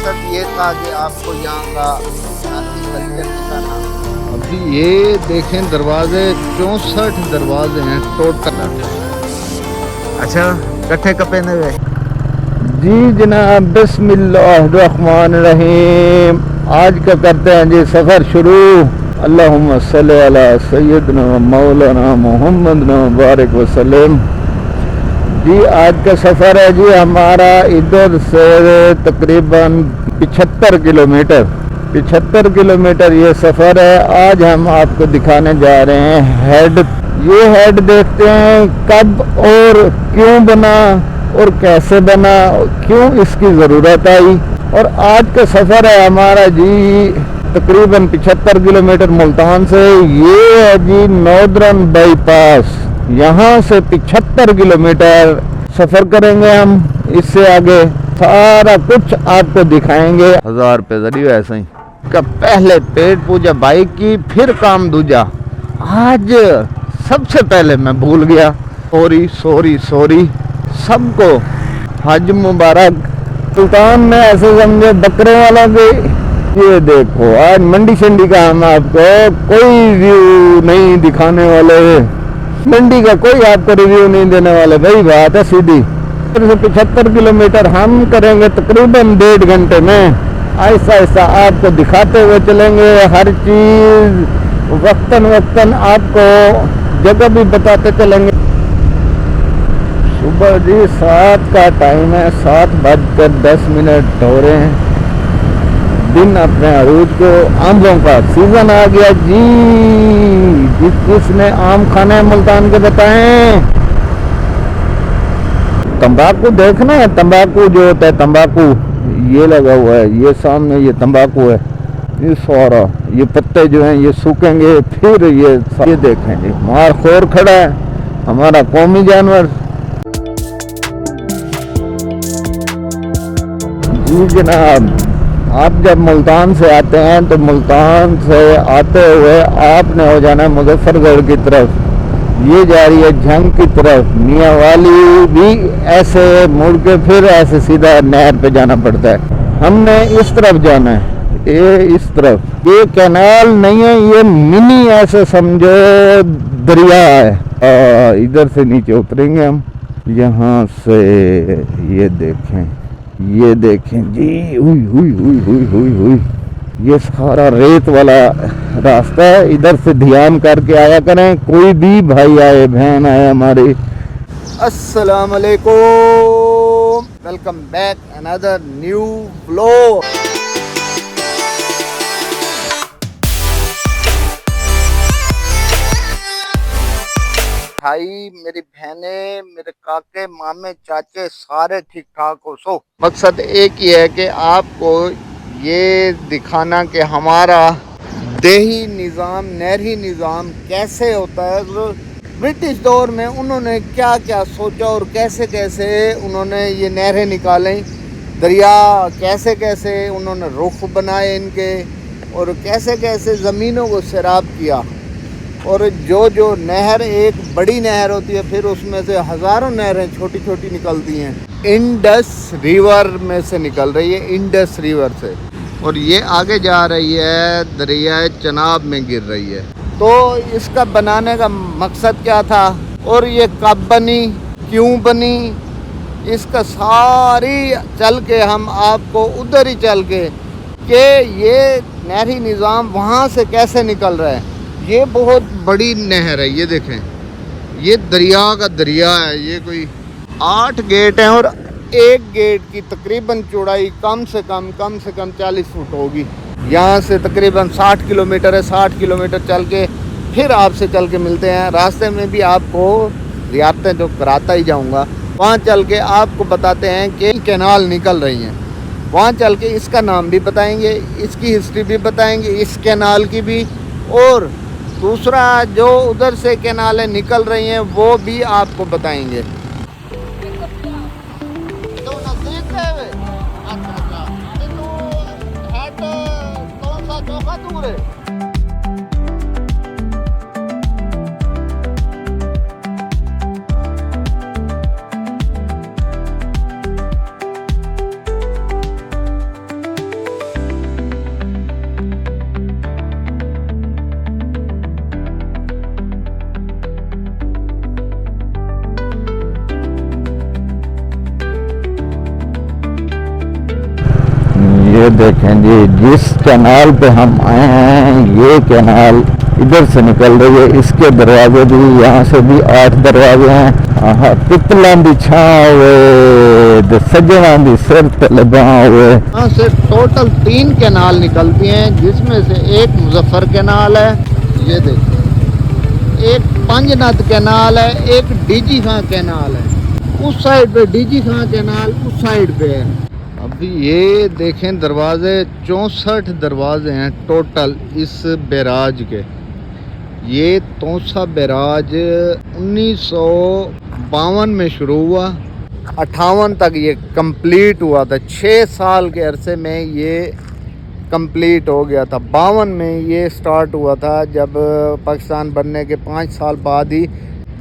मकसद ये था कि आपको यहाँ का कल्चर दिखाना। अभी ये देखें दरवाजे 64 दरवाजे हैं टोटल। अच्छा कट्ठे कपे ने हुए जी जनाब, बिस्मिल्लाहिर्रहमानिर्रहीम। आज का करते हैं जी सफ़र शुरू। अल्लाहुम्मा सल्ली अला सय्यदना मौलाना मुहम्मद मुबारक वसल्लम। जी आज का सफ़र है जी हमारा इधर से तकरीबन 75 किलोमीटर 75 किलोमीटर ये सफ़र है। आज हम आपको दिखाने जा रहे हैं हेड। ये हेड देखते हैं कब और क्यों बना और कैसे बना, क्यों इसकी ज़रूरत आई। और आज का सफ़र है हमारा जी तकरीबन 75 किलोमीटर मुल्तान से। ये है जी नॉर्दर्न बाईपास। यहाँ से 75 किलोमीटर सफ़र करेंगे हम। इससे आगे सारा कुछ आपको दिखाएंगे। 1000 रुपये जरिए ऐसे ही का पहले पेट पूजा बाइक की, फिर काम दूजा। आज सबसे पहले मैं भूल गया। सॉरी सबको हज मुबारक। सुल्तान में ऐसे समझे बकरे वाला भी। ये देखो आज मंडी शंडी का हम आपको कोई रिव्यू नहीं दिखाने वाले। मंडी का कोई आपको रिव्यू नहीं देने वाले, भाई बात है सीधी। 75 किलोमीटर हम करेंगे तकरीबन 1.5 घंटे में। ऐसा ऐसा आपको दिखाते हुए चलेंगे, हर चीज़ वक्तन आपको जगह भी बताते चलेंगे। सुबह जी 7 का टाइम है, 7:10 हो रहे हैं। दिन अपने अरूज को आमों का सीजन आ गया जी। जिसने आम खाने मुल्तान के बताएं। तंबाकू देखना है, तंबाकू जो होता है तंबाकू ये लगा हुआ है, ये सामने ये तंबाकू है। ये सारा ये पत्ते जो हैं ये सूखेंगे, फिर ये देखेंगे मार खोर खड़ा है हमारा कौमी जानवर। जी जनाब, आप जब मुल्तान से आते हैं तो मुल्तान से आते हुए आपने हो जाना मुजफ्फरगढ़ की तरफ। ये जा रही है झंग की तरफ। मियाँ वाली भी ऐसे मुड़ के फिर ऐसे सीधा नहर पे जाना पड़ता है। हमने इस तरफ जाना है, ये इस तरफ। ये कैनाल नहीं है, ये मिनी ऐसे समझो दरिया है। इधर से नीचे उतरेंगे हम। यहाँ से ये देखें जी। हुई ये सारा रेत वाला रास्ता है। इधर से ध्यान करके आया करें, कोई भी भाई आए बहन आए हमारी। अस्सलाम वालेकुम, welcome back another new vlog. भाई मेरी बहनें, मेरे काके मामे चाचे सारे ठीक ठाक हो। सो मकसद एक ही है कि आपको ये दिखाना कि हमारा देही निज़ाम, नहरी निज़ाम कैसे होता है। ब्रिटिश दौर में उन्होंने क्या क्या सोचा और कैसे कैसे उन्होंने ये नहरें निकालें, दरिया कैसे कैसे उन्होंने रुख बनाए इनके, और कैसे कैसे ज़मीनों को सैराब किया। और जो नहर एक बड़ी नहर होती है, फिर उसमें से हज़ारों नहरें छोटी छोटी निकलती हैं। इंडस रिवर में से निकल रही है, इंडस रिवर से, और ये आगे जा रही है दरियाए चनाब में गिर रही है। तो इसका बनाने का मकसद क्या था और ये कब बनी, क्यों बनी, इसका सारी चल के हम आपको उधर ही चल के कि ये नहरी निज़ाम वहाँ से कैसे निकल रहा है। ये बहुत बड़ी नहर है, ये देखें, ये दरिया का दरिया है। ये कोई 8 गेट हैं और एक गेट की तकरीबन चौड़ाई कम से कम 40 फुट होगी। यहाँ से तकरीबन 60 किलोमीटर है। 60 किलोमीटर चल के फिर आपसे चल के मिलते हैं। रास्ते में भी आपको रियासतें जो कराता ही जाऊँगा, वहाँ चल के आपको बताते हैं कि कैनाल निकल रही हैं। वहाँ चल के इसका नाम भी बताएंगे, इसकी हिस्ट्री भी बताएंगे, इस कैनाल की भी, और दूसरा जो उधर से कैनालें निकल रही हैं वो भी आपको बताएंगे। तो नजदीक है वे? अच्छा, तो हेड कौन सा चौका दूर है? ये देखें जी, जिस कैनाल पे हम आए हैं ये कैनाल इधर से निकल रही है। इसके दरवाजे भी, यहाँ से भी 8 दरवाजे हैं। हाँ, पिपला दी छांव वे, सजना दी सिर तले बांह वे। यहाँ से टोटल 3 कैनाल निकलती हैं, जिसमें से एक मुजफ्फर कैनाल है, ये देखिए, एक पंजनद कैनाल है, एक डीजी खां कैनाल है। उस साइड पे डीजी खां कैनाल उस साइड पे है। अभी ये देखें दरवाजे, 64 दरवाजे हैं टोटल इस बैराज के। ये तोसा बैराज 1952 में शुरू हुआ, 58 तक ये कंप्लीट हुआ था। 6 साल के अरसे में ये कंप्लीट हो गया था। 52 में ये स्टार्ट हुआ था, जब पाकिस्तान बनने के 5 साल बाद ही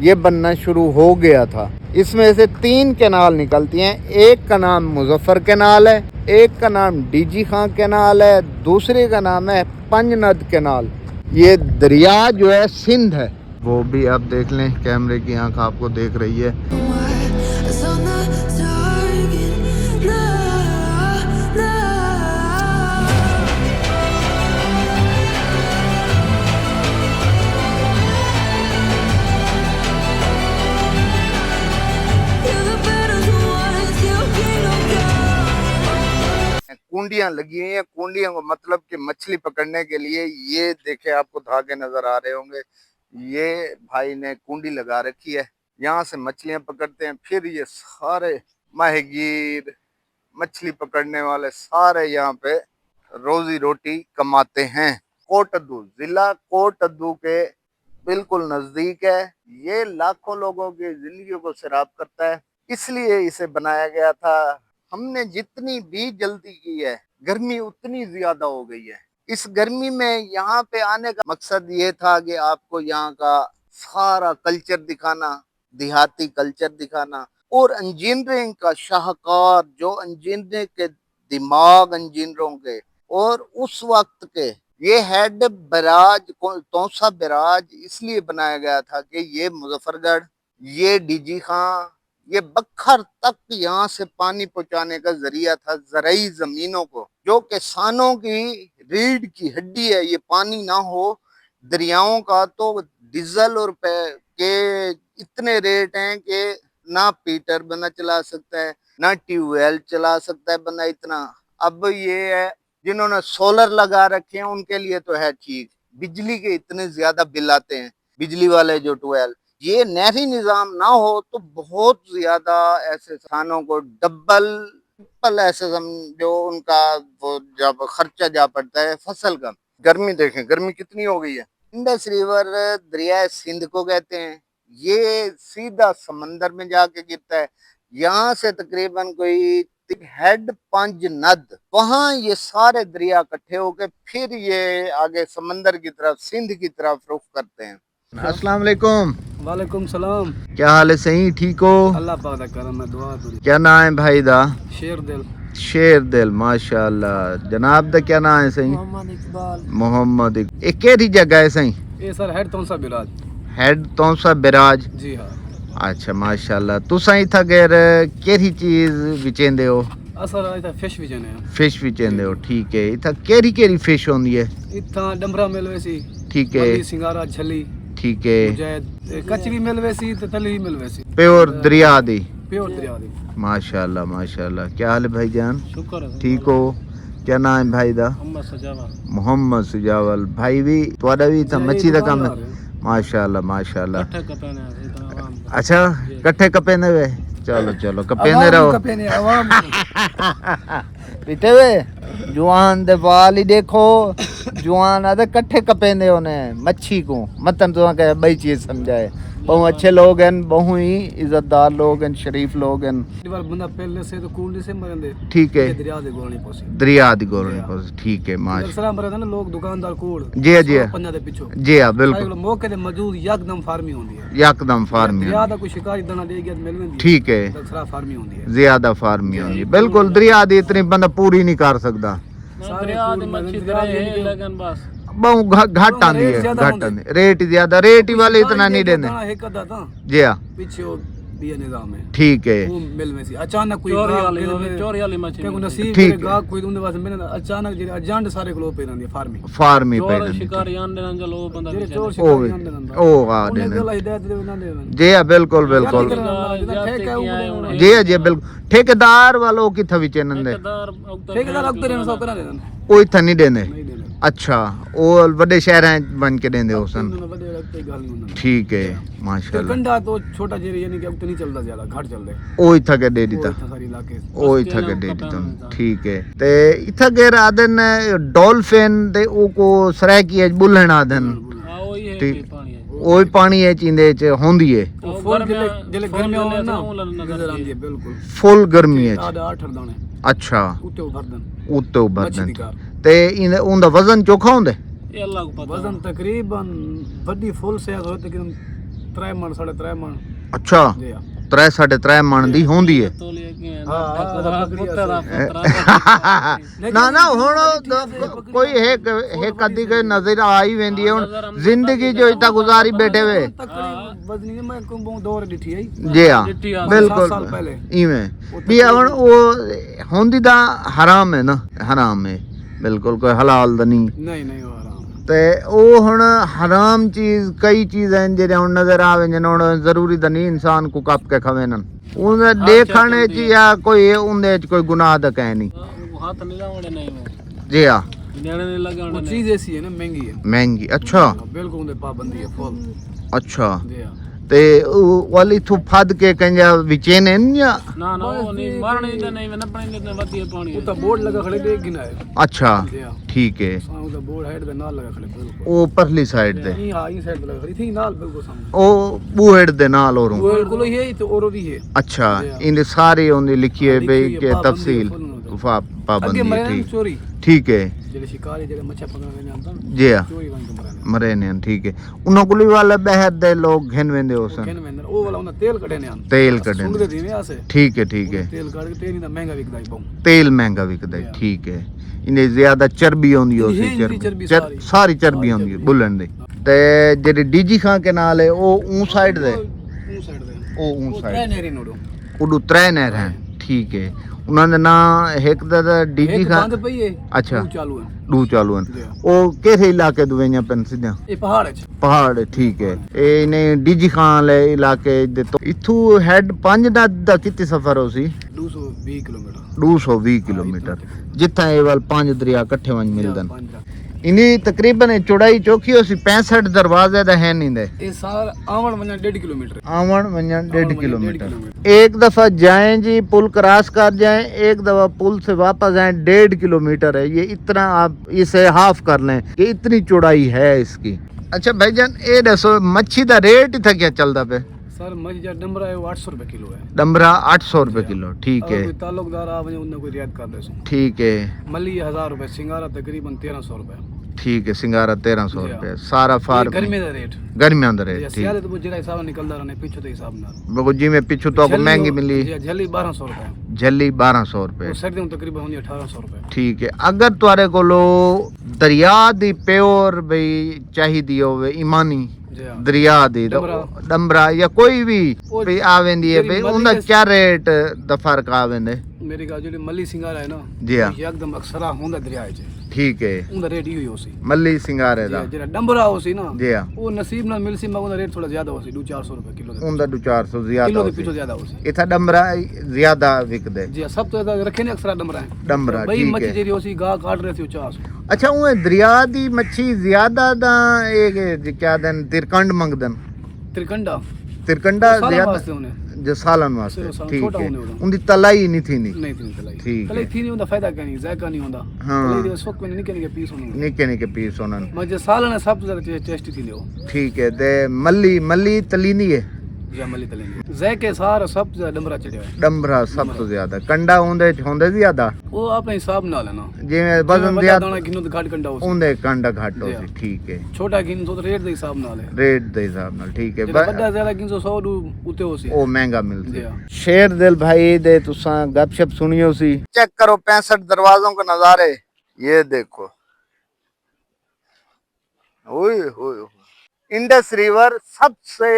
ये बनना शुरू हो गया था। इसमें से 3 कैनाल निकलती हैं। एक का नाम मुजफ्फर कैनाल है, एक का नाम डीजी खां कैनाल है, दूसरे का नाम है पंजनद कैनाल। ये दरिया जो है सिंध है, वो भी आप देख लें, कैमरे की आंख आपको देख रही है। कुंडियां लगी हुई हैं। कुंडियों को मतलब कि मछली पकड़ने के लिए, ये देखे आपको धागे नजर आ रहे होंगे, ये भाई ने कुंडी लगा रखी है, यहाँ से मछलियां पकड़ते हैं। फिर ये सारे माहीगीर, मछली पकड़ने वाले सारे यहाँ पे रोजी रोटी कमाते हैं। कोटद्दू, जिला कोटद्दू के बिल्कुल नजदीक है। ये लाखों लोगों की जिंदगी को सैराब करता है, इसलिए इसे बनाया गया था। हमने जितनी भी जल्दी की है, गर्मी उतनी ज्यादा हो गई है। इस गर्मी में यहाँ पे आने का मकसद ये था कि आपको यहाँ का सारा कल्चर दिखाना, देहाती कल्चर दिखाना, और इंजीनियरिंग का शाहकार, जो इंजीनियरिंग के दिमाग इंजीनियरों के और उस वक्त के, ये हेड बैराज तोसा बैराज इसलिए बनाया गया था कि ये मुजफ्फरगढ़, ये डीजी खां, ये बखर तक यहाँ से पानी पहुंचाने का जरिया था ज़राई जमीनों को, जो किसानों की रीढ़ की हड्डी है। ये पानी ना हो दरियाओं का तो डीजल और के इतने रेट हैं कि ना पीटर बंदा चला सकता है, ना ट्यूबवेल चला सकता है बंदा इतना। अब ये है, जिन्होंने सोलर लगा रखे हैं उनके लिए तो है ठीक, बिजली के इतने ज्यादा बिल आते हैं, बिजली वाले जो ट्वेल्व। ये नहरी निजाम ना हो तो बहुत ज्यादा ऐसे किसानों को डबल ऐसे जो उनका वो जब खर्चा जा पड़ता है फसल का। गर्मी देखें, गर्मी कितनी हो गई है। इंडस रिवर दरिया सिंध को कहते हैं, ये सीधा समंदर में जाके गिरता है। यहाँ से तकरीबन कोई हेड पंजनद, वहां ये सारे दरिया इकट्ठे होके फिर ये आगे समंदर की तरफ, सिंध की तरफ रुख करते हैं। अस्सलाम वालेकुम। वालेकुम सलाम। क्या हाल है? सही ठीक हो? अल्लाह पाक दा करम है, दुआ दूरी। क्या नाम है भाई दा? शेर दिल। शेर दिल, माशाअल्लाह। जनाब दा क्या नाम है? सही मोहम्मद इकबाल। मोहम्मद इकबाल। एक केड़ी जगह है सही? ये sir head Taunsa barrage. Head Taunsa barrage. जी हाँ। अच्छा माशाअल्लाह। तुसा इथा गैर केड़ी चीज विचेंदे हो? असर इथा फिश भी जने हैं। फिश विचेंदे हो, ठीक है। इथा केड़ी केड़ी फिश होंदी है? इथा डमरा मिलवेसी, ठीक है, मछली सिंगारा छली, ठीक है, मुजाहिद कचरी मिलवेसी ते तली मिलवेसी। प्योर दरिया दी। प्योर दरिया दी। माशाअल्लाह माशाअल्लाह। क्या हाल है भाईजान? शुक्र है। ठीक हो? क्या नाम है भाई दा? मोहम्मद सजावल। मोहम्मद सुजावल। भाई भी तुहाडा भी था मच्छी दा काम है? माशाअल्लाह माशाअल्लाह। कट्ठे कपेने इतना आवाम। अच्छा, कट्ठे कपेंदे वे? चलो चलो, कपेंदे रहो। कपेने आवाम। पीते वे जुआन दे वाल ही देखो, जुआन आदे कट्ठे कपेंदे होने मच्छी को। मतन तो के बई चीज समझाए, बहु अच्छे लोग हैं, बहु ही इज्जतदार लोग हैं, शरीफ लोग हैं। बार बंदा पहले से तो कुंडी से मरंदे, ठीक है, दरिया दे गोलनी पोसी। दरिया दी गोलनी पोसी, ठीक है माशा। सलाम मरंदे ना लोग दुकानदार कोड़। जी जी पंजा दे पिछो। जी हां बिल्कुल। मौके ते मौजूद यकदम फार्मी होंदी है। यकदम फार्मी। दरिया दा कोई शिकारी दाना ले गया मिल वेंदी। ठीक है, दूसरा फार्मी होंदी है। ज्यादा फार्मी होंदी बिल्कुल। दरिया दी इतनी बंदा पूरी नहीं कर सकता। दरिया दी मच्छी है लगन बस बहु घाट आंदी है, घाट आंदी। रेट ज्यादा, रेट ही वाले इतना नहीं देने। एक अदा था जी हां, पीछे ये निजाम है ठीक है वो मिल में सी अचानक कोई ठीक नसीब करे गाहक कोई उनदे वास्ते मैंने अचानक जेरे अजांड सारे कोल पे रहंदी फार्मी फार्मी पे शिकारी आंदे न चलो बंदा ओ आ दे हिदायत दे ना दे जी हाँ बिल्कुल बिल्कुल जी हाँ जी बिल्कुल ठेकेदार वालों की थवी चैनल दे ठेकेदार अक्तर ने सौ करा देना कोई था नहीं देने नहीं देना अच्छा वो बड़े शहर हैं बन के देंदे हो सन बड़े लगते गाल नहीं होना ठीक है माशाल्लाह कंडा तो छोटा जेरे यानी कि अब तो नहीं चलता ज्यादा घाट चल दे ओ इथा के दे दीता सारी इलाके ओ इथा के दे दीता ठीक है ते इथा के आदन डॉल्फिन ते ओ को सराकी बुल्हन आदन ठीक ओही पानी है चींदे च होंदी है फुल जले गर्मी हो ना नजर आंदी है बिल्कुल फुल गर्मी है 8 दाने अच्छा उते उभरदन उत्ते उभरदन ते इन उनदा वजन चोखा होंदे ये अल्लाह को पता वजन तकरीबन बड़ी फुल से होते कि 3 मन 3.5 मन अच्छा 3 3.5 मन दी होंदी है ना ना हुण कोई है कदी के नजर आई वेंदी है हुण जिंदगी जो इता गुजारी बैठे वे बदनी मैं को दौर डिठी है जी हां बिल्कुल इवें भी हुण वो होंदी दा हराम है ना हराम है बिल्कुल कोई हलाल दा नहीं नहीं वो हराम ते ओ हुण हराम चीज कई चीज हैं जेरे हुण नजर आवे जन हुण जरूरी दा नहीं इंसान को कप के खवेनन उन देखने च या कोई उनदे च कोई गुनाह दा कह नहीं हाथ नहीं लावणे नहीं जी हां नियाणे ने लगाने वो चीज ऐसी है ना महंगी अच्छा बिल्कुल उनदे पाबंदी है फुल अच्छा जी हां ते वाली थु फद के कंजा विचेने या ना वो नहीं मरने दे नहीं न पानी ने वदी पानी वो तो बोर्ड लगा खड़े देख गिना है अच्छा ठीक है वो तो बोर्ड हेड दे नाल लगा खड़े बिल्कुल ओ परली साइड दे नहीं हां ई साइड लगा खड़ी थी नाल बिल्कुल सामने ओ बू हेड दे नाल और बिल्कुल ये तो और भी है अच्छा इन सारी ओंदी लिखी है बे के तफसील पाबंदी ठीक है जेले शिकारी जेले मच्छा पकड़ने ने आंदा जी हां चोरी वन के मरे ने ठीक है उन गुली वाले बहर दे लोग घन वेंदे होसन घन वेंदे ओ वाला उन तेल कढे ने आंदा तेल कढे सुंग दे दीने आसे ठीक है तेल काट के तेल दा महंगा विकदा है तेल महंगा विकदा है ठीक है इने ज्यादा चर्बी होंदी हो चर्बी सारी चर्बी होंदी है बुलन दे ते जेडी डीजी खां के नाल है ओ ऊ साइड दे ओ ऊ साइड नेरी नोडो उडू त्रै नहर हैं ठीक है उन्होंने ना एक दा डीजी खां बंद पई है अच्छा दू चालू हैं ओ केरे इलाके दुवेया पेन सिद्धा ये पहाड़ ठीक है ए ने डीजी खां ले इलाके दे तो इथू हेड 5 दा कितने सफर हो सी 220 किलोमीटर जिथा ए वाल 5 दरिया इकट्ठे वंज मिलदन इनी तकरीबन चौड़ाई चौकी हो सी 65 दरवाजे दा है नहीं दे ए सार आवन वना 1.5 किलोमीटर आवन वना 1.5 किलोमीटर एक दफा जाएं जी पुल क्रॉस कर जाएं एक दफा पुल से वापस आए 1.5 किलोमीटर है ये इतना आप इसे हाफ कर लें कि इतनी चौड़ाई है इसकी अच्छा भाईजान ए दसो मच्छी दा रेट इथा क्या चलदा पे सर मच्छी जा डंबरा है 800 रुपए किलो है डंबरा 800 रुपए किलो ठीक है कोई ताल्लुकदार आ वने उन्ने कोई रियायत कर दे सो ठीक है मली 1000 रुपए सिंगारा तकरीबन 1300 रुपए ठीक है सिंगारा 1300 रुपए सारा फार्म गर्मी दा रेट दा रेट ठीक सियाले तो जेरा हिसाब निकलदा रहने पिछु दे हिसाब नाल बगो जी में पिछु तो को महंगी मिली झल्ली 1200 रुपए झल्ली 1200 रुपए सर्दी में तकरीबन होनी 1800 रुपए ठीक है अगर तुआरे कोलो दरिया दी प्योर भाई चाहिदी होवे ईमानी दरिया दी डंबरा या कोई भी भाई आवेंदी है भाई उनदा क्या रेट दा फर्क आवेंदे मेरी गा जो मली सिंगारा है ना जी हां एकदम अक्सरा होंदा दरिया है ठीक है उनदा रेट ही होसी मली सिंगारे दा जेरा डंबरा होसी ना जी हां वो नसीब ना मिलसी मगर उनदा रेट थोड़ा ज्यादा होसी 400 रुपए किलो उनदा 400 ज्यादा किलो के पीछे ज्यादा होसी इथा डंबरा ज्यादा विकदे जी सब तो रखे ने अक्सरा डंबरा है डंबरा भाई ठीक है मच्छी जेरी होसी गा काट रहे थे 400 अच्छा वो दरिया दी मच्छी ज्यादा दा एक क्या दिन तिरकंड मंगदन तिरकंडा ज्यादा जो सालन वास्ते ठीक है उनदी तलाई नहीं थी नहीं थी तलाई ठीक है थी नहीं उनदा फायदा क्या नहीं जायका नहीं होंदा तलाई दे सोक में निके निके पीस होनन मजे सालन सब ज्यादा टेस्टी थी वो ठीक है ते मल्ली तलीनी है जमली तलेंगे जैके सारा सब डंबरा चढ़िया है डंबरा सब तो ज्यादा कंडा होंदे ज्यादा वो अपने हिसाब नाल है ना जिवें वजन ज्यादा दाना गिनो तो घाट कंडा होसी ओंदे कंडा घाट होसी ठीक है छोटा गिन तो रेट दे हिसाब नाल है रेट दे हिसाब नाल ठीक है बड़ा ज्यादा गिन तो 100 उते होसी ओ महंगा मिलसी शेर दिल भाई दे तुसा गपशप सुनियो सी चेक करो 65 दरवाजों के नजारे ये देखो ओए होए इंडस रिवर सबसे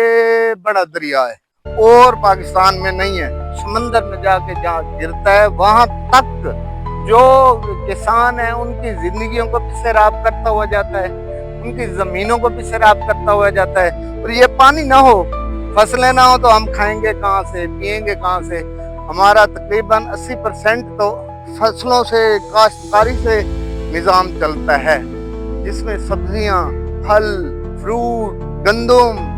बड़ा दरिया है और पाकिस्तान में नहीं है। समंदर में जाके जहाँ गिरता है वहां तक जो किसान है उनकी जिंदगियों को भी सैराब करता हुआ जाता है, उनकी जमीनों को भी सैराब करता हुआ जाता है। और ये पानी ना हो, फसलें ना हो तो हम खाएंगे कहाँ से, पिएंगे कहाँ से। हमारा तकरीबन 80% तो फसलों से, काश्तकारी से निजाम चलता है, जिसमें सब्जियां, फल, फ्रूट, गंदम।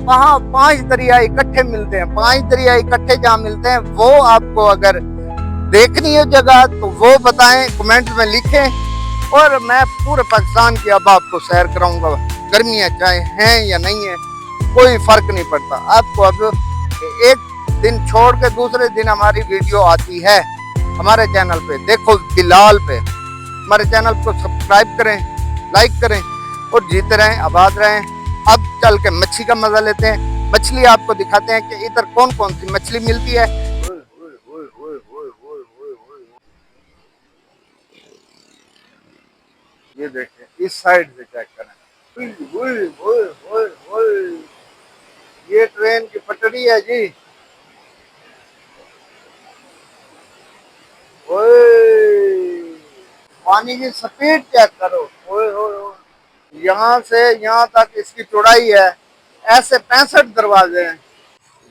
वहाँ 5 दरिया इकट्ठे मिलते हैं, 5 दरिया इकट्ठे जहाँ मिलते हैं, वो आपको अगर देखनी है जगह तो वो बताएं, कमेंट में लिखें, और मैं पूरे पाकिस्तान की अब आपको सैर कराऊंगा। गर्मियाँ चाहे हैं या नहीं है, कोई फर्क नहीं पड़ता। आपको अब एक दिन छोड़ के दूसरे दिन हमारी वीडियो आती है हमारे चैनल पे, देखो बिलाल पे। हमारे चैनल को सब्सक्राइब करें, लाइक करें और जीते रहें, आबाद रहें। अब चल के मच्छी का मजा लेते हैं, मछली आपको दिखाते हैं कि इधर कौन कौन सी मछली मिलती है। ये देखें, इस साइड से चेक करें। ये ट्रेन की पटरी है जी। पानी की स्पीड चेक करो। यहाँ से यहाँ तक इसकी चौड़ाई है, ऐसे 65 दरवाजे हैं।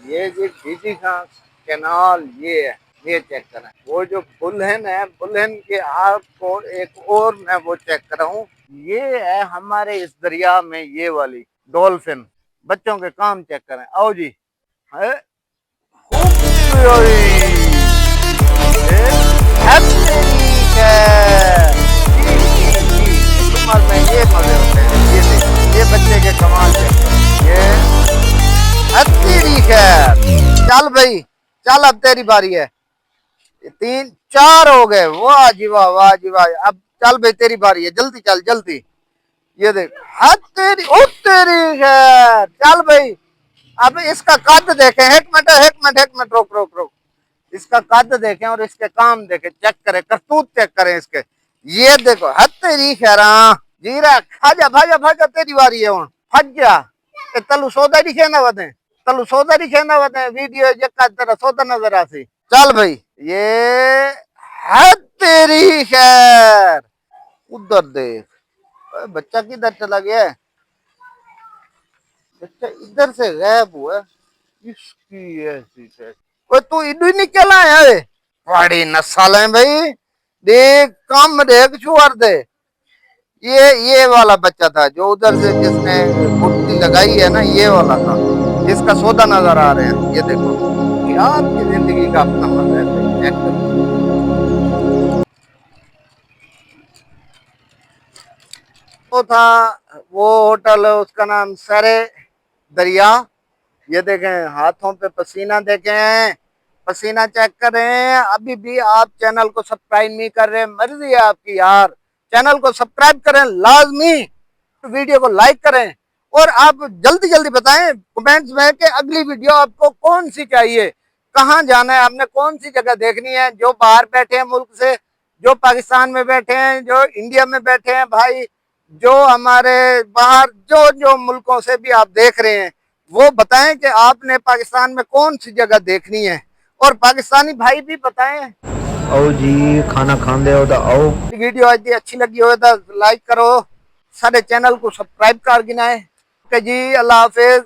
ये जो बीबी खां कैनाल ये है, ये चेक करें। वो जो बुलहन है, बुलहन के आपको एक और मैं वो चेक कराऊं। ये है हमारे इस दरिया में ये वाली डॉल्फिन। बच्चों के काम चेक करें, आओ जी। है में ये मजे होते हैं। ये बच्चे के कमाल है। ये चल भाई चल, अब तेरी बारी है। 3 4 हो गए, वाह जी वाह, वाह जी वाह। अब चल भाई तेरी बारी है, जल्दी चल जल्दी। ये देख, तेरी है। चल भाई, अब इसका कद देखें। एक मिनट रोक रोक रोक। इसका कद देखें और इसके काम देखें, चेक करें, करतूत चेक करें इसके। ये देखो, तेरी खैरा जीरा खाजा भाजा भाजा, तेरी बारी है। हूं फज जा तलू सौदा नहीं खेना वते, तलू सौदा नहीं खेना वते। वीडियो जक्का तेरा सौदा नजर आसी। चल भाई, ये है तेरी खैर। उधर देख, बच्चा किधर चला गया है? बच्चा इधर से गायब हुआ। इसकी ऐसी कोई तू इधर ही निकला है। बड़ी नस्ल है भाई, देख काम देख छुआर दे। ये वाला बच्चा था जो उधर से जिसने कुर्ती लगाई है ना, ये वाला था जिसका सौदा नजर आ रहे हैं। ये देखो, आपकी जिंदगी का अपना मजा है। वो था वो होटल, उसका नाम सरे दरिया। ये देखें, हाथों पे पसीना देखें, पसीना चेक करें। अभी भी आप चैनल को सब्सक्राइब नहीं कर रहे, मर्जी है आपकी यार। चैनल को सब्सक्राइब करें लाजमी, वीडियो को लाइक करें, और आप जल्दी जल्दी बताएं कमेंट्स में कि अगली वीडियो आपको कौन सी चाहिए, कहाँ जाना है, आपने कौन सी जगह देखनी है। जो बाहर बैठे हैं मुल्क से, जो पाकिस्तान में बैठे हैं, जो इंडिया में बैठे हैं भाई, जो हमारे बाहर जो जो मुल्कों से भी आप देख रहे हैं, वो बताएं कि आपने पाकिस्तान में कौन सी जगह देखनी है। और पाकिस्तानी भाई भी बताएं। आओ जी, खाना खाने हो तो आओ। वीडियो आज अच्छी लगी हो तो लाइक करो, सारे चैनल को सब्सक्राइब कर गिनाए। जी अल्लाह हाफिज।